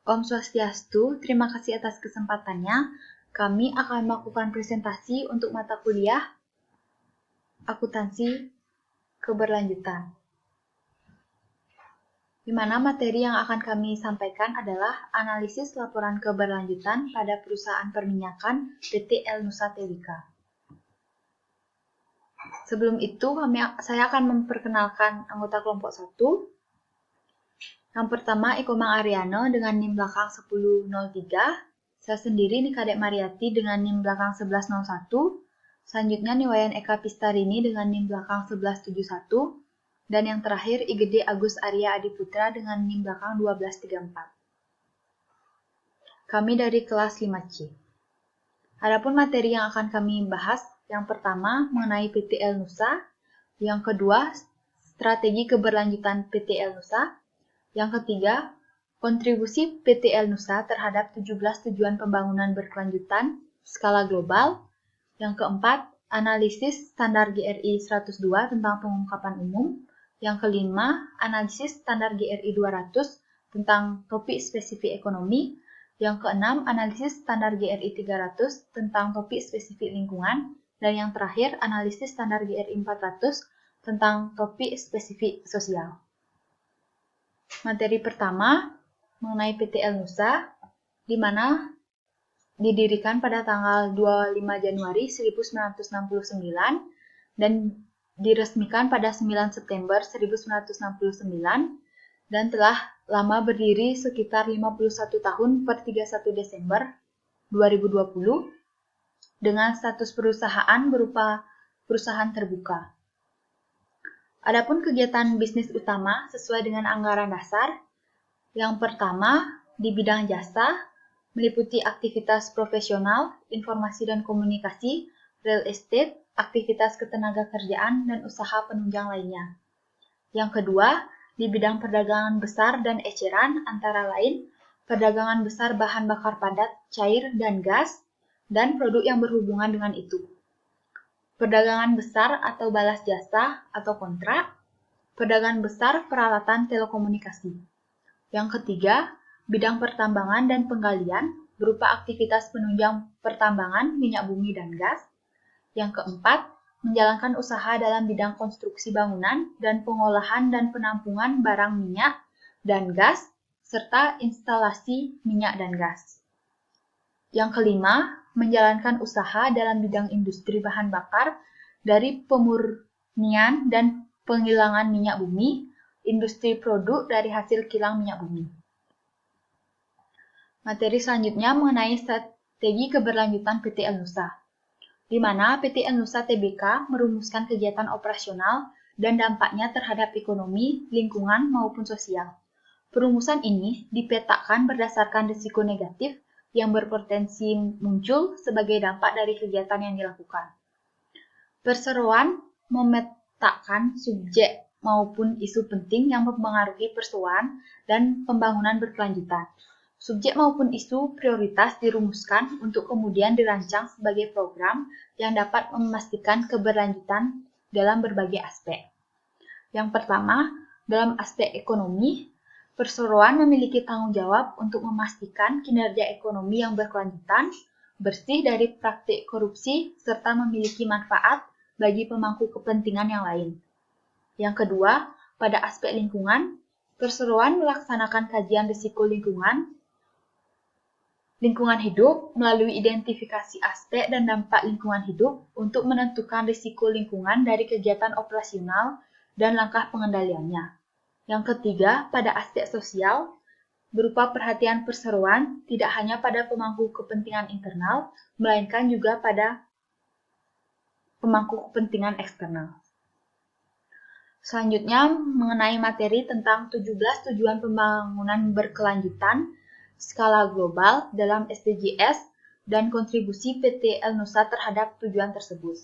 Om Swastiastu, terima kasih atas kesempatannya. Kami akan melakukan presentasi untuk mata kuliah Akuntansi Keberlanjutan. Di mana materi yang akan kami sampaikan adalah analisis laporan keberlanjutan pada perusahaan perminyakan PT El Nusa Tbk. Sebelum itu, saya akan memperkenalkan anggota kelompok 1. Yang pertama, Ikomang Ariano dengan NIM belakang 1003. Saya sendiri Nikadek Mariati dengan NIM belakang 1101. Selanjutnya Niwayan Eka Pistarini dengan NIM belakang 1171. Dan yang terakhir IGD Agus Arya Adiputra dengan NIM belakang 1234. Kami dari kelas 5C. Adapun materi yang akan kami bahas, yang pertama mengenai PT El Nusa, yang kedua strategi keberlanjutan PT El Nusa, yang ketiga kontribusi PT El Nusa terhadap 17 tujuan pembangunan berkelanjutan skala global, yang keempat analisis standar GRI 102 tentang pengungkapan umum, yang kelima analisis standar GRI 200 tentang topik spesifik ekonomi, yang keenam analisis standar GRI 300 tentang topik spesifik lingkungan, dan yang terakhir analisis standar GRI 400 tentang topik spesifik sosial. Materi pertama mengenai PT El Nusa, di mana didirikan pada tanggal 25 Januari 1969 dan diresmikan pada 9 September 1969 dan telah lama berdiri sekitar 51 tahun per 31 Desember 2020 dengan status perusahaan berupa perusahaan terbuka. Adapun kegiatan bisnis utama sesuai dengan anggaran dasar, yang pertama di bidang jasa meliputi aktivitas profesional, informasi dan komunikasi, real estate, aktivitas ketenagakerjaan, dan usaha penunjang lainnya. Yang kedua, di bidang perdagangan besar dan eceran antara lain perdagangan besar bahan bakar padat, cair, dan gas, dan produk yang berhubungan dengan itu. Perdagangan besar atau balas jasa atau kontrak, perdagangan besar peralatan telekomunikasi. Yang ketiga, bidang pertambangan dan penggalian berupa aktivitas penunjang pertambangan, minyak bumi, dan gas. Yang keempat, menjalankan usaha dalam bidang konstruksi bangunan dan pengolahan dan penampungan barang minyak dan gas, serta instalasi minyak dan gas. Yang kelima, menjalankan usaha dalam bidang industri bahan bakar dari pemurnian dan penghilangan minyak bumi, industri produk dari hasil kilang minyak bumi. Materi selanjutnya mengenai strategi keberlanjutan PT El Nusa, di mana PT El Nusa Tbk merumuskan kegiatan operasional dan dampaknya terhadap ekonomi, lingkungan, maupun sosial. Perumusan ini dipetakan berdasarkan risiko negatif yang berpotensi muncul sebagai dampak dari kegiatan yang dilakukan. Perseroan memetakan subjek maupun isu penting yang mempengaruhi persoalan dan pembangunan berkelanjutan. Subjek maupun isu prioritas dirumuskan untuk kemudian dirancang sebagai program yang dapat memastikan keberlanjutan dalam berbagai aspek. Yang pertama, dalam aspek ekonomi, perseroan memiliki tanggung jawab untuk memastikan kinerja ekonomi yang berkelanjutan, bersih dari praktik korupsi, serta memiliki manfaat bagi pemangku kepentingan yang lain. Yang kedua, pada aspek lingkungan, perseroan melaksanakan kajian risiko lingkungan hidup melalui identifikasi aspek dan dampak lingkungan hidup untuk menentukan risiko lingkungan dari kegiatan operasional dan langkah pengendaliannya. Yang ketiga, pada aspek sosial, berupa perhatian perseroan tidak hanya pada pemangku kepentingan internal, melainkan juga pada pemangku kepentingan eksternal. Selanjutnya, mengenai materi tentang 17 tujuan pembangunan berkelanjutan skala global dalam SDGs dan kontribusi PT El Nusa terhadap tujuan tersebut.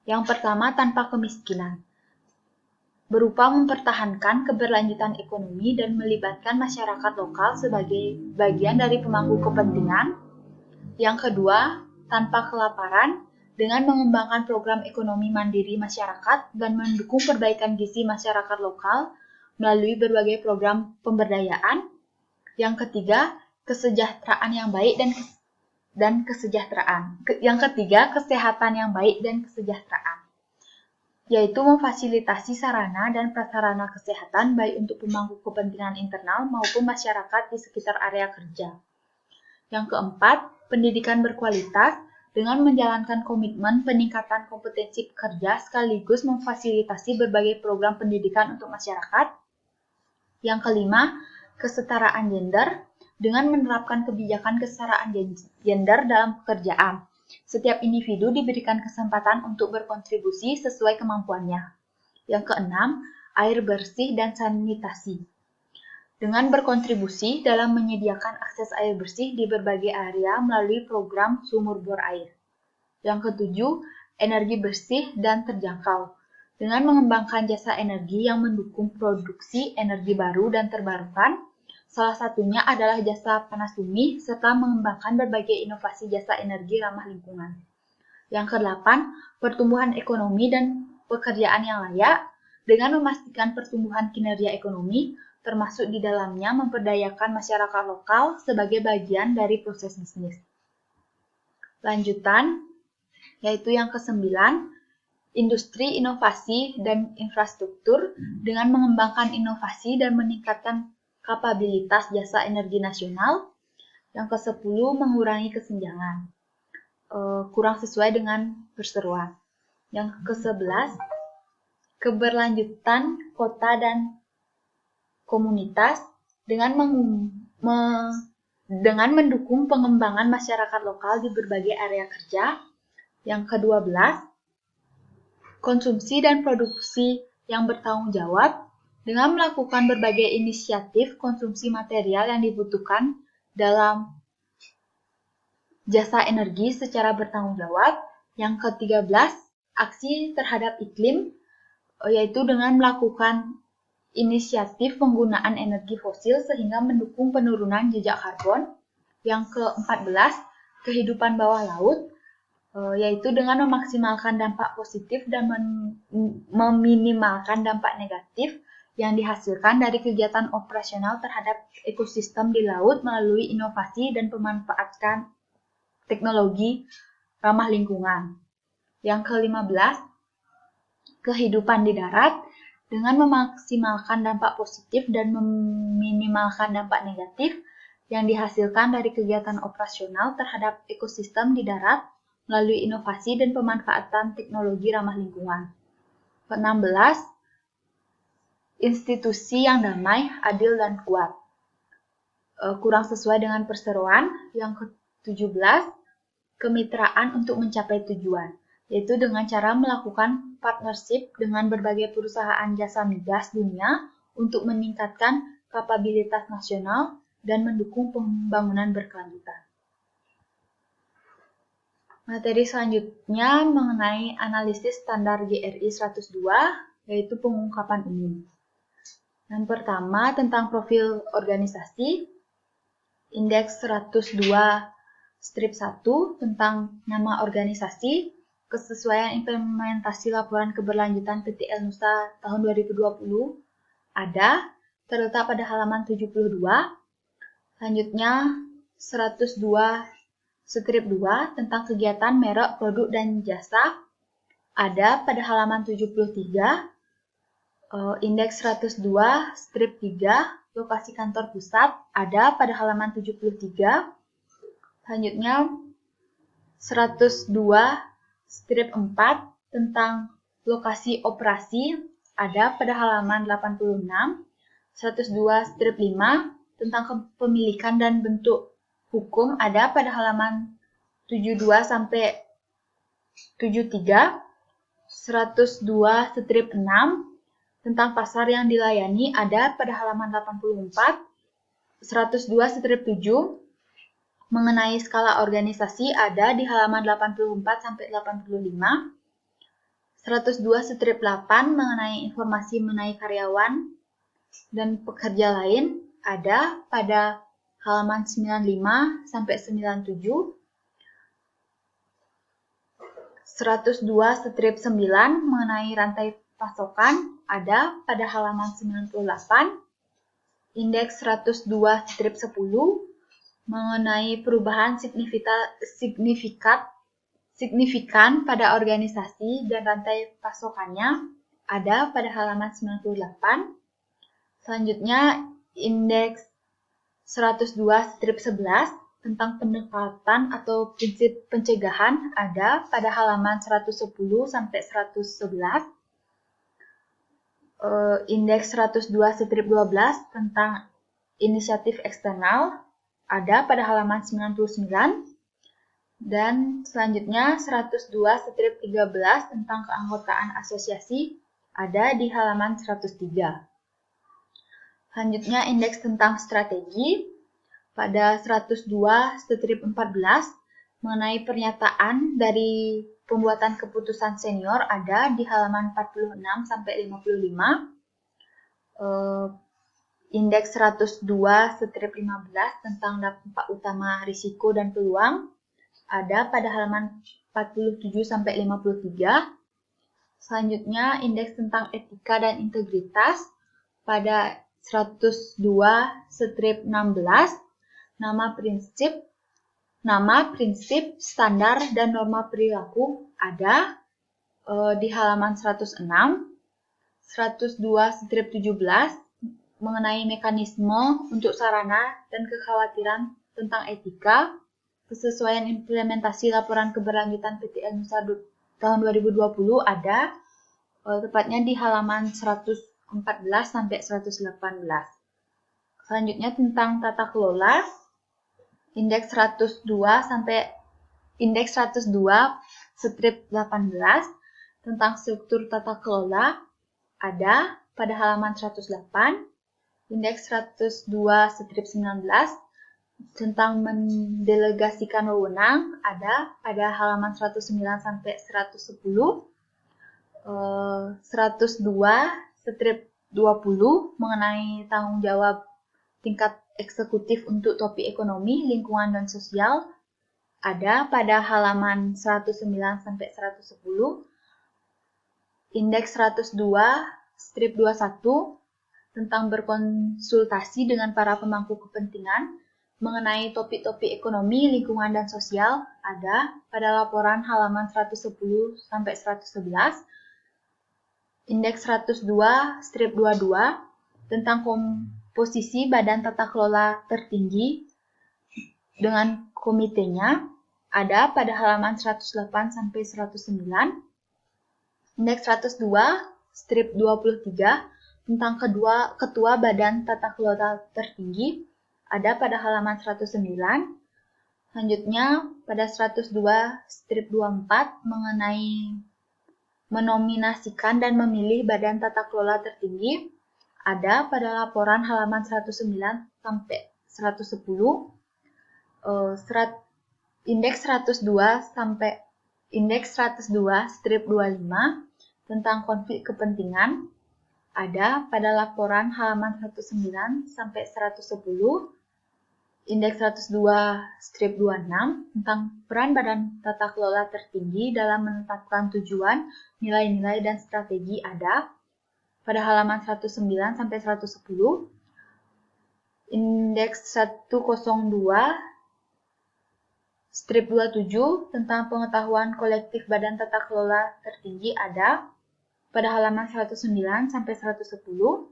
Yang pertama, tanpa kemiskinan, berupa mempertahankan keberlanjutan ekonomi dan melibatkan masyarakat lokal sebagai bagian dari pemangku kepentingan. Yang kedua, tanpa kelaparan, dengan mengembangkan program ekonomi mandiri masyarakat dan mendukung perbaikan gizi masyarakat lokal melalui berbagai program pemberdayaan. Yang ketiga, kesejahteraan yang baik dan kesejahteraan. Yang ketiga, kesehatan yang baik dan kesejahteraan, yaitu memfasilitasi sarana dan prasarana kesehatan baik untuk pemangku kepentingan internal maupun masyarakat di sekitar area kerja. Yang keempat, pendidikan berkualitas dengan menjalankan komitmen peningkatan kompetensi pekerja sekaligus memfasilitasi berbagai program pendidikan untuk masyarakat. Yang kelima, kesetaraan gender dengan menerapkan kebijakan kesetaraan gender dalam pekerjaan. Setiap individu diberikan kesempatan untuk berkontribusi sesuai kemampuannya. Yang keenam, air bersih dan sanitasi. Dengan berkontribusi dalam menyediakan akses air bersih di berbagai area melalui program sumur bor air. Yang ketujuh, energi bersih dan terjangkau. Dengan mengembangkan jasa energi yang mendukung produksi energi baru dan terbarukan, salah satunya adalah jasa panas bumi, serta mengembangkan berbagai inovasi jasa energi ramah lingkungan. Yang kedelapan, pertumbuhan ekonomi dan pekerjaan yang layak, dengan memastikan pertumbuhan kinerja ekonomi, termasuk di dalamnya memperdayakan masyarakat lokal sebagai bagian dari proses bisnis. Lanjutan, yaitu yang kesembilan, industri, inovasi, dan infrastruktur dengan mengembangkan inovasi dan meningkatkan kapabilitas jasa energi nasional. Yang ke-10, mengurangi kesenjangan, kurang sesuai dengan perseroan. Yang ke-11, keberlanjutan kota dan komunitas dengan mendukung pengembangan masyarakat lokal di berbagai area kerja. Yang ke-12, konsumsi dan produksi yang bertanggung jawab dengan melakukan berbagai inisiatif konsumsi material yang dibutuhkan dalam jasa energi secara bertanggung jawab. Yang ke-13, aksi terhadap iklim, yaitu dengan melakukan inisiatif penggunaan energi fosil sehingga mendukung penurunan jejak karbon. Yang ke-14, kehidupan bawah laut, yaitu dengan memaksimalkan dampak positif dan meminimalkan dampak negatif yang dihasilkan dari kegiatan operasional terhadap ekosistem di laut melalui inovasi dan pemanfaatan teknologi ramah lingkungan. Yang ke-15, kehidupan di darat dengan memaksimalkan dampak positif dan meminimalkan dampak negatif yang dihasilkan dari kegiatan operasional terhadap ekosistem di darat melalui inovasi dan pemanfaatan teknologi ramah lingkungan. Ke-16, institusi yang damai, adil, dan kuat. Kurang sesuai dengan perseroan. Yang ke-17, kemitraan untuk mencapai tujuan, yaitu dengan cara melakukan partnership dengan berbagai perusahaan jasa migas dunia untuk meningkatkan kapabilitas nasional dan mendukung pembangunan berkelanjutan. Materi selanjutnya mengenai analisis standar GRI 102, yaitu pengungkapan umum. Yang pertama tentang profil organisasi, indeks 102 strip 1 tentang nama organisasi, kesesuaian implementasi laporan keberlanjutan PTL Nusa tahun 2020 ada, terletak pada halaman 72. Selanjutnya 102 strip 2 tentang kegiatan merek, produk, dan jasa ada pada halaman 73. Indeks 102 strip 3 lokasi kantor pusat ada pada halaman 73. Selanjutnya 102 strip 4 tentang lokasi operasi ada pada halaman 86. 102 strip 5 tentang kepemilikan dan bentuk hukum ada pada halaman 72 sampai 73. 102 strip 6 tentang pasar yang dilayani ada pada halaman 84. 102 strip 7 mengenai skala organisasi ada di halaman 84 sampai 85. 102 strip 8 mengenai informasi mengenai karyawan dan pekerja lain ada pada halaman 95 sampai 97. 102 strip 9 mengenai rantai pasokan ada pada halaman 98. Indeks 102 strip 10 mengenai perubahan signifikan pada organisasi dan rantai pasokannya ada pada halaman 98. Selanjutnya indeks 102/11 tentang pendekatan atau prinsip pencegahan ada pada halaman 110 sampai 111. Indeks 102/12 tentang inisiatif eksternal ada pada halaman 99. Dan selanjutnya 102/13 tentang keanggotaan asosiasi ada di halaman 103. Selanjutnya indeks tentang strategi pada 102/14 mengenai pernyataan dari pembuatan keputusan senior ada di halaman 46 sampai 55. Indeks 102/15 tentang dampak utama risiko dan peluang ada pada halaman 47 sampai 53. Selanjutnya indeks tentang etika dan integritas pada 102/16 nama prinsip, standar dan norma perilaku ada di halaman 106. 102/17 mengenai mekanisme untuk sarana dan kekhawatiran tentang etika, kesesuaian implementasi laporan keberlanjutan PTL Nusa tahun 2020 ada tepatnya di halaman 114 sampai 118. Selanjutnya tentang tata kelola, indeks 102/18 tentang struktur tata kelola ada pada halaman 108. Indeks 102/19 tentang mendelegasikan wewenang ada pada halaman 109 sampai 110. 102/20 mengenai tanggung jawab tingkat eksekutif untuk topi ekonomi, lingkungan, dan sosial ada pada halaman 109 sampai 110. Indeks 102/21 tentang berkonsultasi dengan para pemangku kepentingan mengenai topik-topik ekonomi, lingkungan, dan sosial ada pada laporan halaman 110 sampai 111. Indeks 102/22 tentang komposisi Badan Tata Kelola Tertinggi dengan komitenya ada pada halaman 108 sampai 109. Indeks 102/23 tentang Ketua Badan Tata Kelola Tertinggi ada pada halaman 109. Selanjutnya pada 102/24 mengenai menominasikan dan memilih Badan Tata Kelola Tertinggi ada pada laporan halaman 109 sampai 110. Indeks 102/25 tentang konflik kepentingan ada pada laporan halaman 109 sampai 110. Indeks 102/26 tentang peran Badan Tata Kelola Tertinggi dalam menetapkan tujuan, nilai-nilai, dan strategi ada pada halaman 109 sampai 110. Indeks 102/27 tentang pengetahuan kolektif Badan Tata Kelola Tertinggi ada pada halaman 109 sampai 110.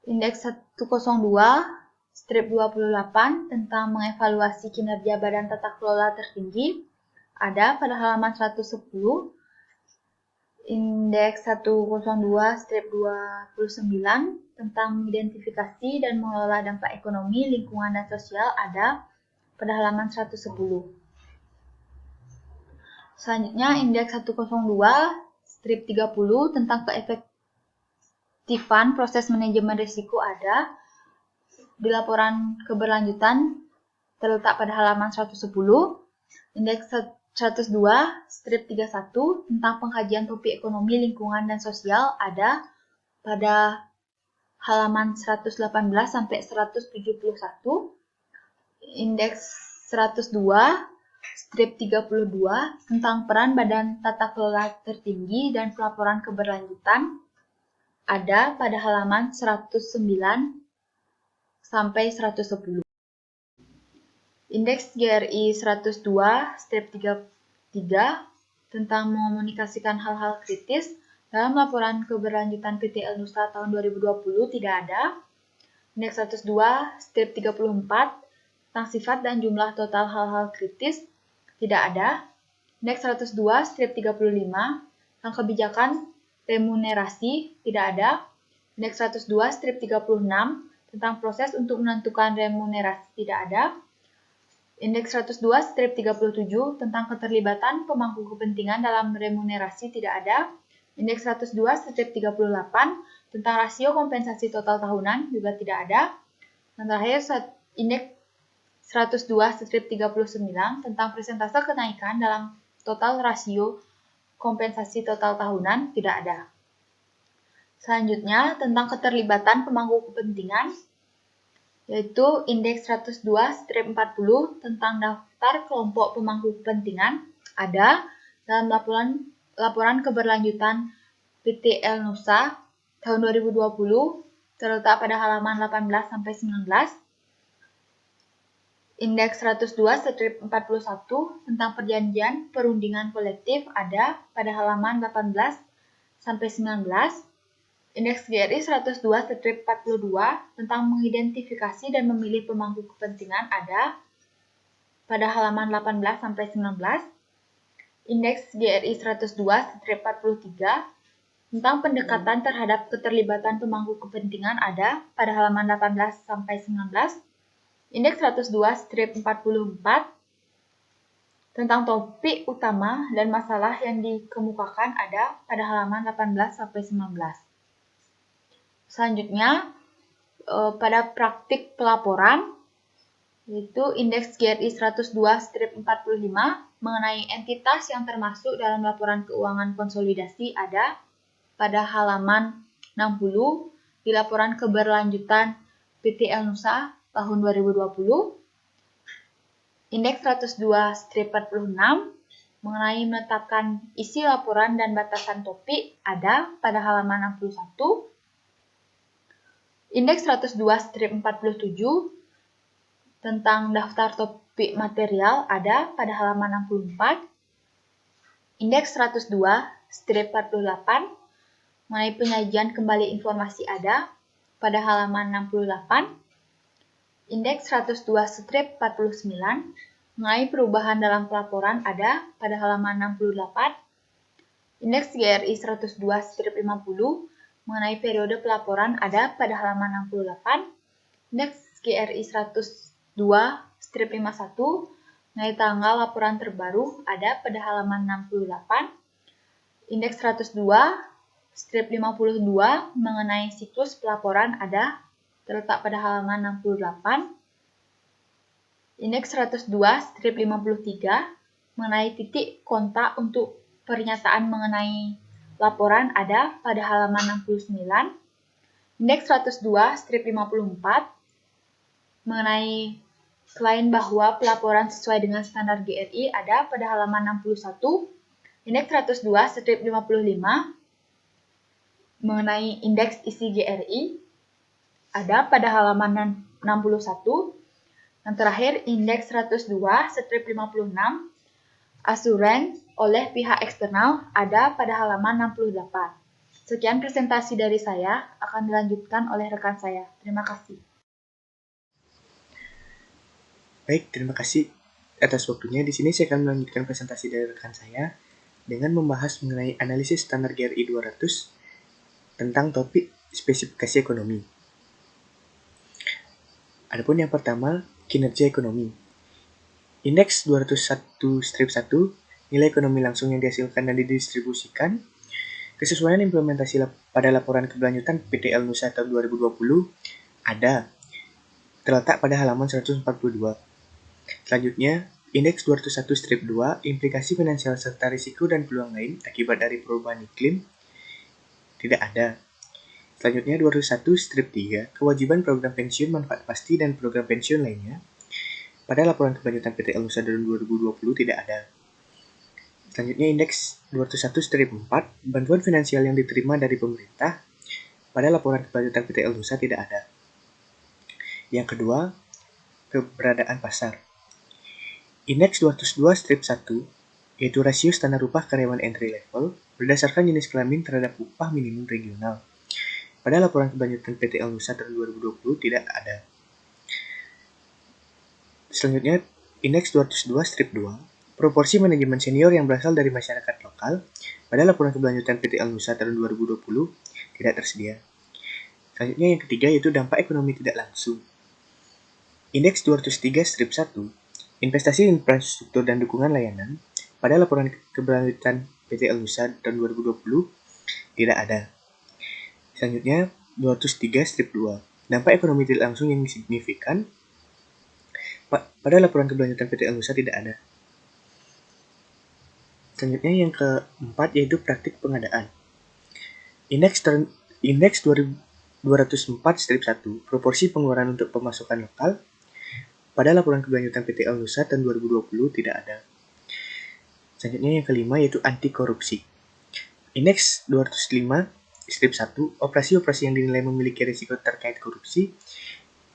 Indeks 102/28 tentang mengevaluasi kinerja Badan Tata Kelola Tertinggi ada pada halaman 110. Indeks 102/29 tentang mengidentifikasi dan mengelola dampak ekonomi, lingkungan, dan sosial ada pada halaman 110. Selanjutnya indeks 102/30 tentang keefektifan proses manajemen risiko ada di laporan keberlanjutan terletak pada halaman 110. Indeks 102/31 tentang pengkajian topik ekonomi, lingkungan, dan sosial ada pada halaman 118 sampai 171. Indeks 102/32 tentang peran Badan Tata Kelola Tertinggi dan pelaporan keberlanjutan ada pada halaman 109 sampai 110. Indeks GRI 102 strip 33 tentang mengomunikasikan hal-hal kritis dalam laporan keberlanjutan PT El Nusa tahun 2020 tidak ada. Indeks 102 strip 34 tentang sifat dan jumlah total hal-hal kritis tidak ada. Indeks 102 strip 35 tentang kebijakan remunerasi tidak ada. Indeks 102 strip 36 tentang proses untuk menentukan remunerasi tidak ada. Indeks 102 strip 37 tentang keterlibatan pemangku kepentingan dalam remunerasi tidak ada. Indeks 102 strip 38 tentang rasio kompensasi total tahunan juga tidak ada. Dan terakhir, indeks 102 strip 39 tentang persentase kenaikan dalam total rasio kompensasi total tahunan tidak ada. Selanjutnya, tentang keterlibatan pemangku kepentingan, yaitu indeks 102 strip 40 tentang daftar kelompok pemangku kepentingan ada dalam laporan keberlanjutan PT El Nusa tahun 2020 terletak pada halaman 18-19. Indeks 102 strip 41 tentang perjanjian perundingan kolektif ada pada halaman 18-19. Indeks GRI 102 strip 42 tentang mengidentifikasi dan memilih pemangku kepentingan ada pada halaman 18-19. Indeks GRI 102 strip 43 tentang pendekatan terhadap keterlibatan pemangku kepentingan ada pada halaman 18-19. Indeks 102 strip 44 tentang topik utama dan masalah yang dikemukakan ada pada halaman 18-19. Selanjutnya, pada praktik pelaporan, yaitu indeks GRI 102 strip 45 mengenai entitas yang termasuk dalam laporan keuangan konsolidasi ada pada halaman 60 di laporan keberlanjutan PT El Nusa tahun 2020. Indeks 102 strip 46 mengenai menetapkan isi laporan dan batasan topik ada pada halaman 61. Indeks 102 strip 47 tentang daftar topik material ada pada halaman 64. Indeks 102 strip 48 mengenai penyajian kembali informasi ada pada halaman 68. Indeks 102 strip 49 mengenai perubahan dalam pelaporan ada pada halaman 68. Indeks GRI 102 strip 50 mengenai periode pelaporan ada pada halaman 68. Indeks GRI 102 strip 51 mengenai tanggal laporan terbaru ada pada halaman 68. Indeks 102 strip 52 mengenai siklus pelaporan ada terletak pada halaman 68. Indeks 102 strip 53 mengenai titik kontak untuk pernyataan mengenai laporan ada pada halaman 69. Indeks 102 strip 54 mengenai klaim bahwa pelaporan sesuai dengan standar GRI ada pada halaman 61. Indeks 102 strip 55 mengenai indeks isi GRI ada pada halaman 61. Dan terakhir, indeks 102 strip 56 asuransi oleh pihak eksternal ada pada halaman 68. Sekian presentasi dari saya, akan dilanjutkan oleh rekan saya. Terima kasih. Baik, terima kasih atas waktunya. Di sini saya akan melanjutkan presentasi dari rekan saya dengan membahas mengenai analisis standar GRI 200 tentang topik spesifikasi ekonomi. Adapun yang pertama, kinerja ekonomi. Indeks 201/1 nilai ekonomi langsung yang dihasilkan dan didistribusikan, kesesuaian implementasi pada laporan keberlanjutan PT El Nusa tahun 2020 ada terletak pada halaman 142. Selanjutnya, indeks 201/2 implikasi finansial serta risiko dan peluang lain akibat dari perubahan iklim tidak ada. Selanjutnya 201/3 kewajiban program pensiun manfaat pasti dan program pensiun lainnya pada laporan keberlanjutan PT El Nusa tahun 2020 tidak ada. Selanjutnya indeks 201/4 bantuan finansial yang diterima dari pemerintah pada laporan keberlanjutan PT El Nusa tidak ada. Yang kedua, keberadaan pasar. Indeks 202 strip 1, yaitu rasio standar upah karyawan entry level berdasarkan jenis kelamin terhadap upah minimum regional. Pada laporan keberlanjutan PT Elnusa tahun 2020 tidak ada. Selanjutnya, indeks 202 strip 2, proporsi manajemen senior yang berasal dari masyarakat lokal pada laporan keberlanjutan PT Elnusa tahun 2020 tidak tersedia. Selanjutnya yang ketiga yaitu dampak ekonomi tidak langsung. Indeks 203 strip 1, investasi infrastruktur dan dukungan layanan pada laporan keberlanjutan PT Elnusa tahun 2020 tidak ada. Selanjutnya 203 strip 2, dampak ekonomi tidak langsung yang signifikan pada laporan keberlanjutan PT Elnusa tidak ada. Selanjutnya yang keempat yaitu praktik pengadaan. Indeks 204 strip 1, proporsi pengeluaran untuk pemasukan lokal pada laporan keberlanjutan PT Elnusa tahun 2020 tidak ada. Selanjutnya yang kelima yaitu anti korupsi. Indeks 205 strip 1, operasi-operasi yang dinilai memiliki risiko terkait korupsi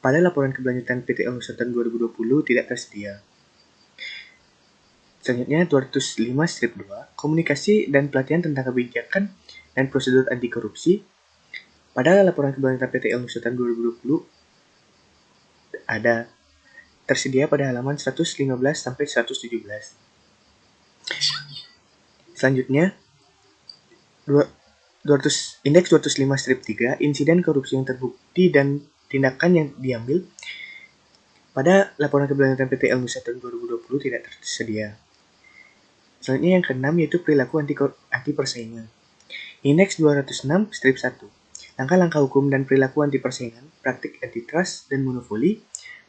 pada laporan keberlanjutan PT Elnusa tahun 2020 tidak tersedia. Selanjutnya 205 strip 2, komunikasi dan pelatihan tentang kebijakan dan prosedur anti korupsi pada laporan keberlanjutan PT Elnusa tahun 2020 ada tersedia pada halaman 115 sampai 117. Selanjutnya indeks 205 strip 3, insiden korupsi yang terbukti dan tindakan yang diambil pada laporan keberlanjutan PT Elnusa tahun 2020 tidak tersedia. Selanjutnya yang keenam yaitu perilaku anti persaingan. Indeks 206 strip 1, langkah-langkah hukum dan perilaku anti persaingan, praktik antitrust dan monopoli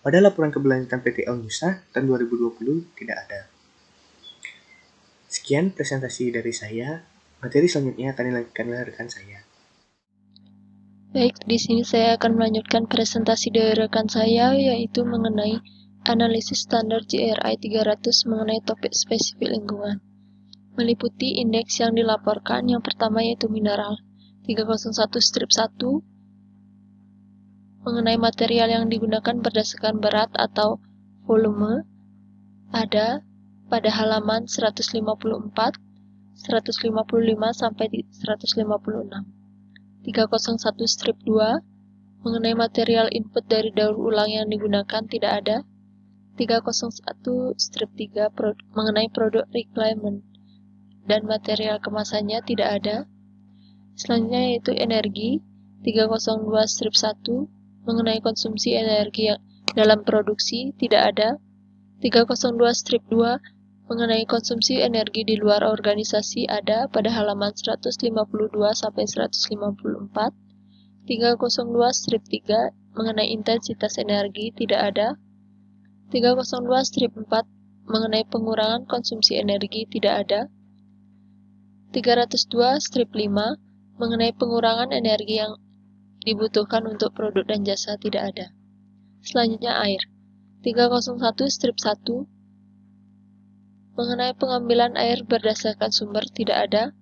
pada laporan keberlanjutan PT Elnusa tahun 2020 tidak ada. Sekian presentasi dari saya. Materi selanjutnya akan dilanjutkan oleh rekan saya. Baik, di sini saya akan melanjutkan presentasi dari rekan saya, yaitu mengenai analisis standar GRI 300 mengenai topik spesifik lingkungan. Meliputi indeks yang dilaporkan, yang pertama yaitu mineral 301 strip 1, mengenai material yang digunakan berdasarkan berat atau volume, ada pada halaman 154, 155 sampai 156. 301 strip 2, mengenai material input dari daur ulang yang digunakan tidak ada. 301 strip 3, mengenai produk requirement dan material kemasannya tidak ada. Selanjutnya yaitu energi 302 strip 1, mengenai konsumsi energi yang dalam produksi tidak ada. 302 strip 2, mengenai konsumsi energi di luar organisasi ada pada halaman 152 sampai 154. 302 strip 3, mengenai intensitas energi tidak ada. 302 strip 4, mengenai pengurangan konsumsi energi tidak ada. 302 strip 5, mengenai pengurangan energi yang dibutuhkan untuk produk dan jasa tidak ada. Selanjutnya air. 301 strip 1, mengenai pengambilan air berdasarkan sumber tidak ada.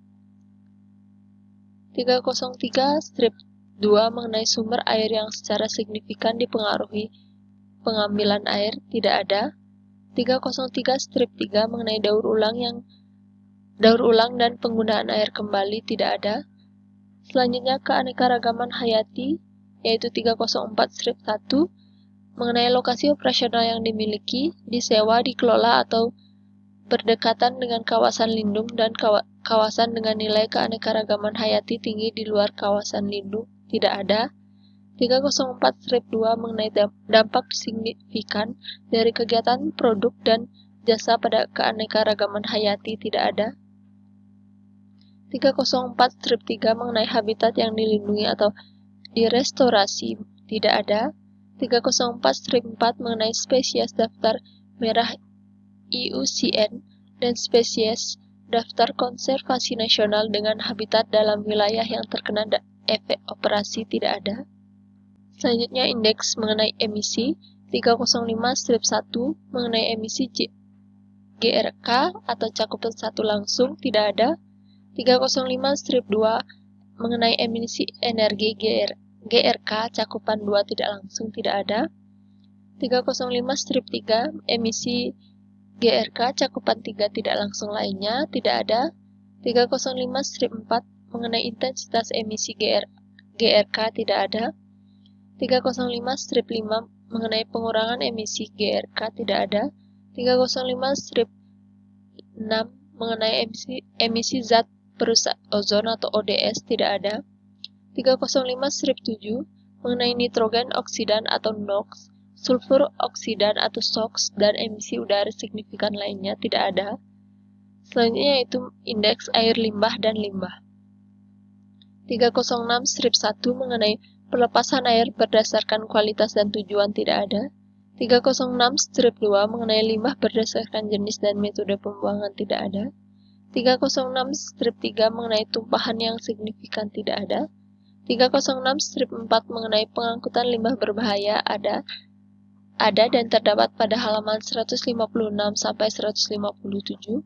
303 strip 2, mengenai sumber air yang secara signifikan dipengaruhi pengambilan air tidak ada. 303 strip 3, mengenai daur ulang dan penggunaan air kembali tidak ada. Selanjutnya keanekaragaman hayati, yaitu 304 strip 1, mengenai lokasi operasional yang dimiliki, disewa, dikelola, atau berdekatan dengan kawasan lindung dan kawasan dengan nilai keanekaragaman hayati tinggi di luar kawasan lindung tidak ada. 304 strip 2, mengenai dampak signifikan dari kegiatan produk dan jasa pada keanekaragaman hayati tidak ada. 304 strip 3, mengenai habitat yang dilindungi atau direstorasi tidak ada. 304 strip 4, mengenai spesies daftar merah IUCN dan spesies daftar konservasi nasional dengan habitat dalam wilayah yang terkena efek operasi tidak ada. Selanjutnya indeks mengenai emisi 305 strip 1, mengenai emisi GRK atau cakupan satu langsung tidak ada. 305 strip 2, mengenai emisi energi GRK cakupan 2 tidak langsung tidak ada. 305 strip 3, emisi GRK cakupan 3 tidak langsung lainnya tidak ada. 305 strip 4 mengenai intensitas emisi GRK tidak ada. 305 strip 5 mengenai pengurangan emisi GRK tidak ada. 305 strip 6 mengenai emisi zat perusak ozon atau ODS tidak ada. 305 strip 7 mengenai nitrogen oksidan atau NOx, sulfur oksidan atau SOx, dan emisi udara signifikan lainnya tidak ada. Selanjutnya yaitu indeks air limbah dan limbah. 306 strip 1 mengenai pelepasan air berdasarkan kualitas dan tujuan tidak ada. 306 strip 2 mengenai limbah berdasarkan jenis dan metode pembuangan tidak ada. 306 strip 3 mengenai tumpahan yang signifikan tidak ada. 306 strip 4 mengenai pengangkutan limbah berbahaya ada dan terdapat pada halaman 156 sampai 157.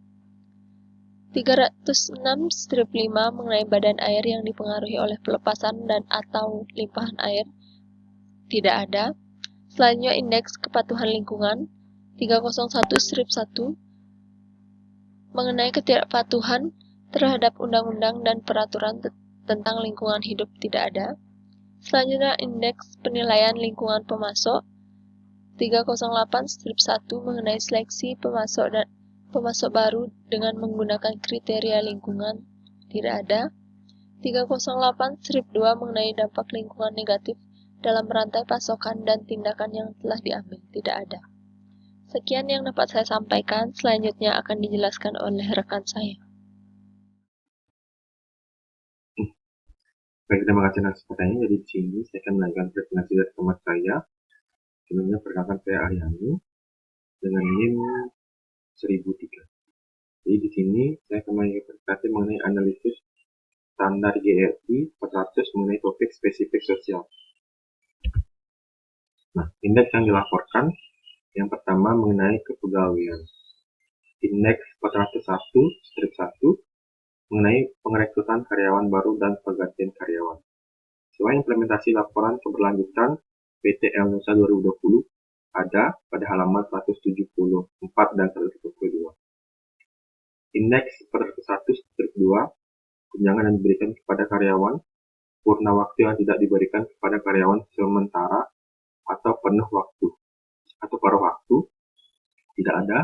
306 strip 5 mengenai badan air yang dipengaruhi oleh pelepasan dan atau limpahan air tidak ada. Selanjutnya indeks kepatuhan lingkungan 301 strip 1 mengenai ketidakpatuhan terhadap undang-undang dan peraturan tentang lingkungan hidup tidak ada. Selanjutnya indeks penilaian lingkungan pemasok 308 strip 1 mengenai seleksi pemasok baru dengan menggunakan kriteria lingkungan tidak ada. 308 strip 2 mengenai dampak lingkungan negatif dalam rantai pasokan dan tindakan yang telah diambil tidak ada. Sekian yang dapat saya sampaikan, selanjutnya akan dijelaskan oleh rekan saya. Baik, terima kasih atas pertanyaannya. Jadi di sini saya akan melanjutkan presentasi dari teman saya. Sebelumnya perkenalkan saya Aryani dengan NIM 1003. Jadi di sini saya akan melanjutkan presentasi mengenai analisis standar GRI 400 mengenai topik spesifik sosial. Nah, indeks yang dilaporkan yang pertama mengenai kepegawaian. Indeks 401 strip 1 mengenai pengrekrutan karyawan baru dan pergantian karyawan. Sesuai implementasi laporan keberlanjutan PT El Nusa 2020 ada pada halaman 174 dan 172. Indeks 401 strip 2 tunjangan yang diberikan kepada karyawan purna waktu yang tidak diberikan kepada karyawan sementara atau penuh waktu atau paruh waktu tidak ada.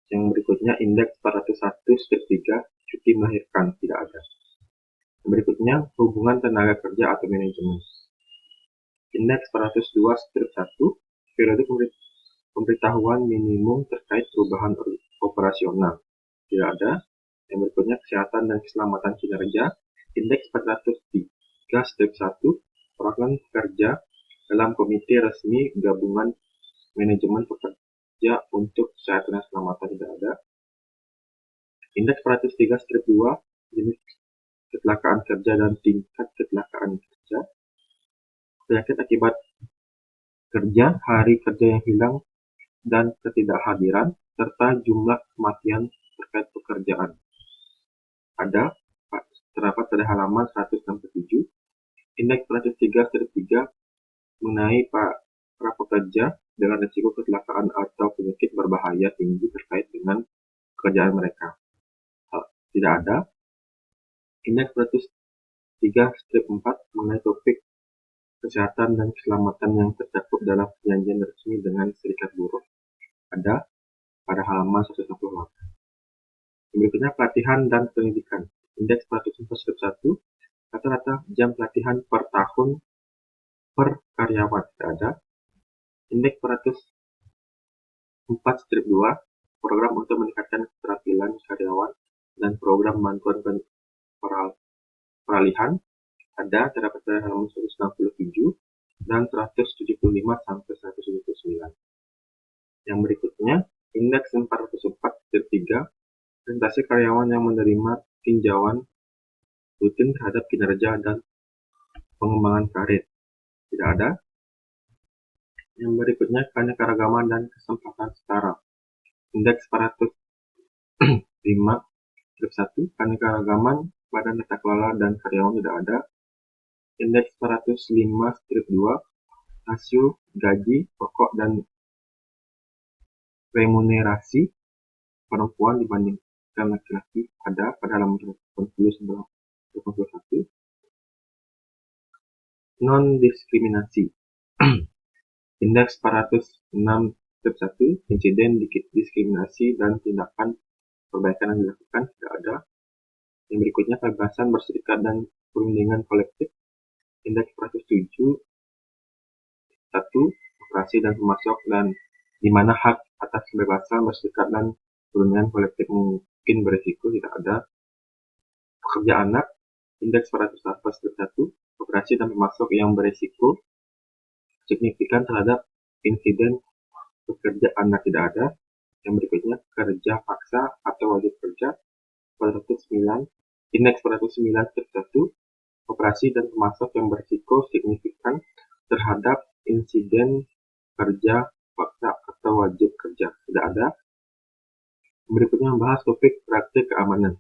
Yang berikutnya indeks 401 strip 3 cuti melahirkan tidak ada. Yang berikutnya hubungan tenaga kerja atau manajemen. Indeks 402 strip 1 periode pemberitahuan minimum terkait perubahan operasional tidak ada. Yang berikutnya kesehatan dan keselamatan kinerja. Indeks 403 strip 1 perwakilan pekerja dalam komite resmi gabungan manajemen pekerja untuk kesehatan dan keselamatan tidak ada. Indeks 403 strip 2 jenis kecelakaan kerja dan tingkat kecelakaan kerja. Penyakit akibat kerja, hari kerja yang hilang dan ketidakhadiran, serta jumlah kematian terkait pekerjaan. Ada terdapat pada halaman 167. Indeks 403 strip 3 mengenai para pekerja dengan risiko kecelakaan atau penyakit berbahaya tinggi terkait dengan pekerjaan mereka. Tidak ada. Indeks 403 strip 4 mengenai topik kesehatan dan keselamatan yang tercakup dalam perjanjian resmi dengan serikat buruh ada pada halaman 168. Berikutnya pelatihan dan pendidikan. Indeks 404 strip 1 rata-rata jam pelatihan per tahun per karyawan tidak ada. Indeks 404 strip 2 program untuk meningkatkan keterampilan karyawan dan program bantuan peralihan ada terdapat pada halaman 167 dan 175 sampai 179. Yang berikutnya indeks 404 strip 3 presentasi karyawan yang menerima tinjauan rutin terhadap kinerja dan pengembangan karir tidak ada. Yang berikutnya keanekaragaman dan kesempatan setara. Indeks 405 strip 1 keanekaragaman badan tata kelola dan karyawan tidak ada. Indeks 405 strip 2 rasio gaji pokok dan remunerasi perempuan dibandingkan laki-laki ada pada halaman 80-81. Non-diskriminasi. Indeks 406 strip 1, insiden diskriminasi dan tindakan perbaikan yang dilakukan tidak ada. Yang berikutnya kebebasan berserikat dan perundingan kolektif. Indeks 407 1, operasi dan pemasok dan di mana hak atas kebebasan berserikat dan perundingan kolektif mungkin berisiko tidak ada. Pekerja anak. Indeks 408 strip 1, operasi dan pemasok yang berisiko signifikan terhadap insiden pekerja anak tidak ada. Yang berikutnya kerja paksa atau wajib kerja. 409, indeks 409 strip 1, operasi dan pemasok yang berisiko signifikan terhadap insiden kerja paksa atau wajib kerja tidak ada. Berikutnya membahas topik praktik keamanan.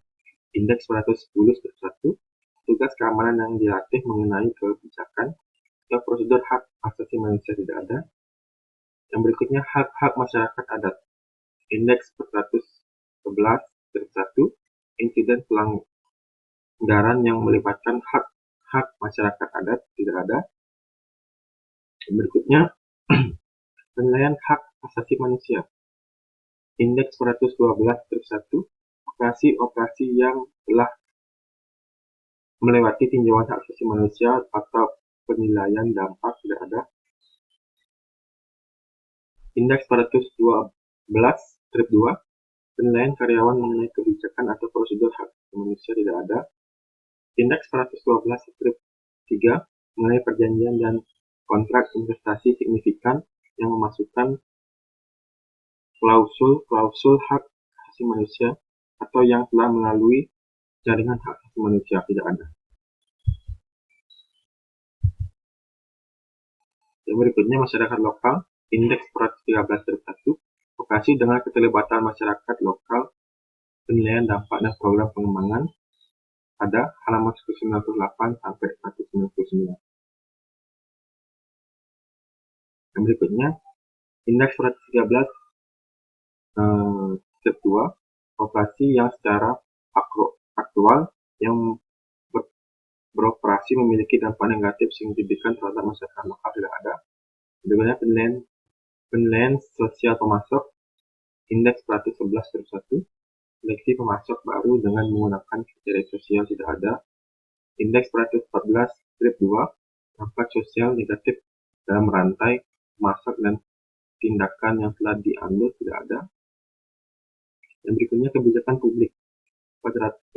Indeks 410 strip 1, tugas keamanan yang dilatih mengenai kebijakan atau prosedur hak asasi manusia tidak ada. Yang berikutnya hak-hak masyarakat adat. Indeks 411 strip 1, insiden pelanggaran yang melibatkan hak masyarakat adat tidak ada. Yang berikutnya penilaian hak asasi manusia. Indeks 412 strip 1, operasi-operasi yang telah melewati tinjauan hak asasi manusia atau penilaian dampak tidak ada. Indeks 412 strip 2, penilaian karyawan mengenai kebijakan atau prosedur hak asasi manusia tidak ada. Indeks 412 strip 3, mengenai perjanjian dan kontrak investasi signifikan yang memasukkan klausul hak asasi manusia atau yang telah melalui jaringan hak asasi manusia tidak ada. Yang berikutnya masyarakat lokal. Indeks 413 strip 1, vokasi dengan keterlibatan masyarakat lokal, penilaian dampak dan program pengembangan ada halaman 198 sampai 199. Yang berikutnya indeks 413 strip 2, operasi yang secara aktual yang beroperasi memiliki dampak negatif signifikan terhadap masyarakat lokal tidak ada. Berikutnya penilaian sosial pemasok. Indeks 411 strip 1, seleksi pemasok baru dengan menggunakan kriteria sosial tidak ada. Indeks 414 strip 2, dampak sosial negatif dalam rantai pemasok dan tindakan yang telah diambil tidak ada. Yang berikutnya kebijakan publik.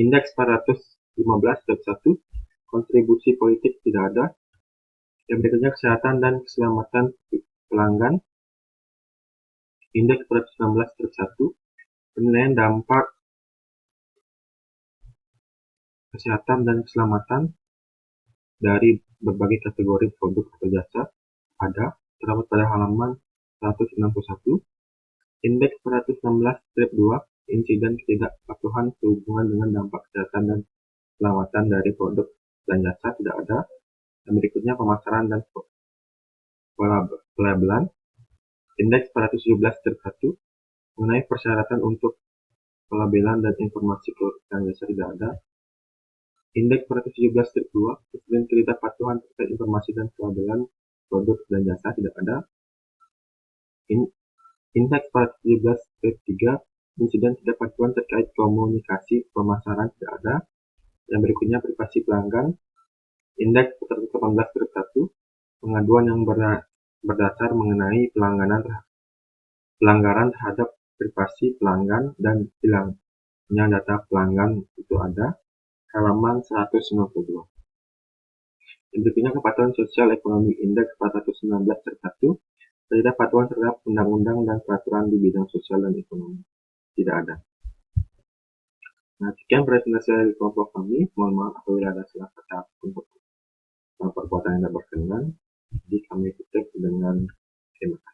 Indeks 415 strip 1, kontribusi politik tidak ada. Yang berikutnya kesehatan dan keselamatan pelanggan. Indeks 419 strip 1, penilaian dampak kesehatan dan keselamatan dari berbagai kategori produk atau jasa ada, terdapat pada halaman 161. Indeks 416 strip 2, insiden ketidakpatuhan sehubungan dengan dampak kesehatan dan keselamatan dari produk dan jasa tidak ada. Yang berikutnya pemasaran dan pelabelan. Indeks 417 strip 1, mengenai persyaratan untuk pelabelan dan informasi produk dan jasa tidak ada. Indeks 417 strip 2, insiden ketidakpatuhan terkait informasi dan pelabelan produk dan jasa tidak ada. Indeks 417 strip 3, insiden ketidakpatuhan terkait komunikasi pemasaran tidak ada. Yang berikutnya privasi pelanggan. Indeks 418 strip 1, pengaduan yang berdasar mengenai pelanggaran terhadap privasi pelanggan dan hilangnya data pelanggan itu ada, halaman 192. Yang berikutnya kepatuhan sosial ekonomi. Indeks 419 strip 1, ketidakpatuhan terhadap undang-undang dan peraturan di bidang sosial dan ekonomi tidak ada. Nah, sekian presentasi dari kelompok kami. Mohon maaf apabila ada salah kata untuk perbuatan yang tidak berkenan. Jadi kami tutup dengan terima kasih.